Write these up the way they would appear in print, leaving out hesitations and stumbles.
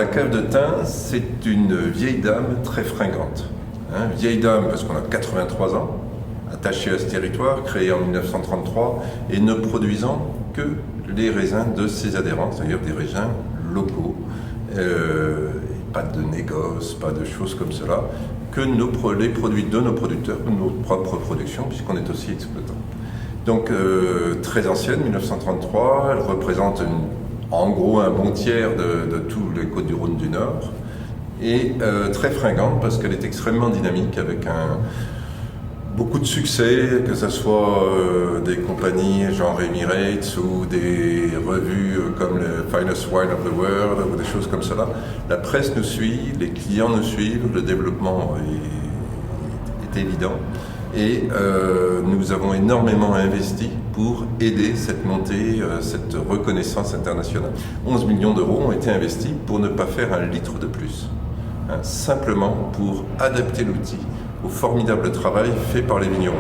la cave de thym, c'est une vieille dame très fringante. Vieille dame parce qu'on a 83 ans, attachée à ce territoire, créée en 1933 et ne produisant que les raisins de ses adhérents, c'est-à-dire des raisins locaux. Pas de négoce, pas de choses comme cela, que les produits de nos producteurs, de notre propre production, puisqu'on est aussi exploitant. Donc très ancienne, 1933, elle représente en gros un bon tiers de tous les Côtes-du-Rhône du Nord, et très fringante parce qu'elle est extrêmement dynamique, avec beaucoup de succès, que ce soit des compagnies genre Emirates ou des revues comme le Finest Wine of the World ou des choses comme cela. La presse nous suit, les clients nous suivent, le développement est évident et nous avons énormément investi pour aider cette montée, cette reconnaissance internationale. 11 millions d'euros ont été investis pour ne pas faire un litre de plus, simplement pour adapter l'outil au formidable travail fait par les vignerons.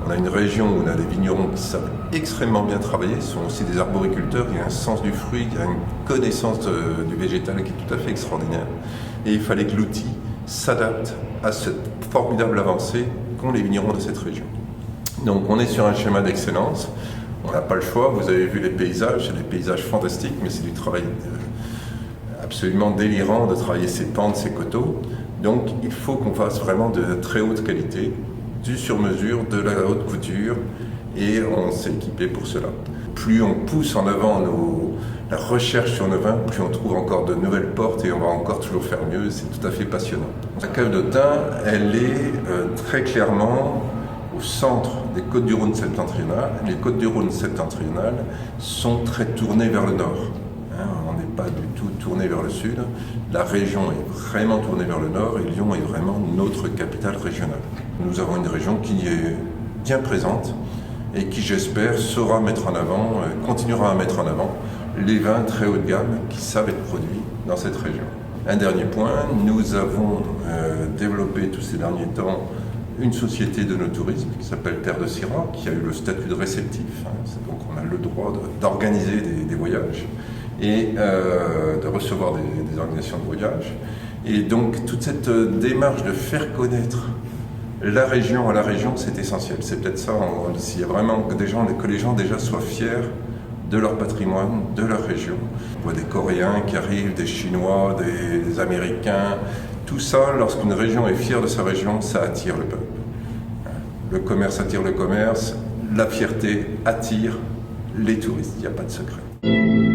On a une région où on a des vignerons qui savent extrêmement bien travailler, ce sont aussi des arboriculteurs, il y a un sens du fruit, il y a une connaissance du végétal qui est tout à fait extraordinaire. Et il fallait que l'outil s'adapte à cette formidable avancée qu'ont les vignerons de cette région. Donc on est sur un schéma d'excellence, on n'a pas le choix, vous avez vu les paysages, c'est des paysages fantastiques, mais c'est du travail absolument délirant de travailler ces pentes, ces coteaux. Donc il faut qu'on fasse vraiment de très haute qualité, du sur-mesure, de la haute couture, et on s'est équipé pour cela. Plus on pousse en avant la recherche sur nos vins, plus on trouve encore de nouvelles portes et on va encore toujours faire mieux, c'est tout à fait passionnant. La cave de thym, elle est très clairement au centre des Côtes-du-Rhône septentrionales. Les Côtes-du-Rhône septentrionales sont très tournées vers le nord. On n'est pas du tout tourné vers le sud. La région est vraiment tournée vers le nord et Lyon est vraiment notre capitale régionale. Nous avons une région qui est bien présente et qui, j'espère, saura mettre en avant, continuera à mettre en avant les vins très haut de gamme qui savent être produits dans cette région. Un dernier point, nous avons développé tous ces derniers temps une société de no-tourisme qui s'appelle Terre de Syrah, qui a eu le statut de réceptif. Donc on a le droit d'organiser des voyages et de recevoir des organisations de voyage. Et donc toute cette démarche de faire connaître la région à la région, c'est essentiel. C'est peut-être ça, s'il y a vraiment que les gens déjà soient fiers de leur patrimoine, de leur région. On voit des Coréens qui arrivent, des Chinois, des Américains. Tout ça, lorsqu'une région est fière de sa région, ça attire le peuple. Le commerce attire le commerce, la fierté attire les touristes, il n'y a pas de secret.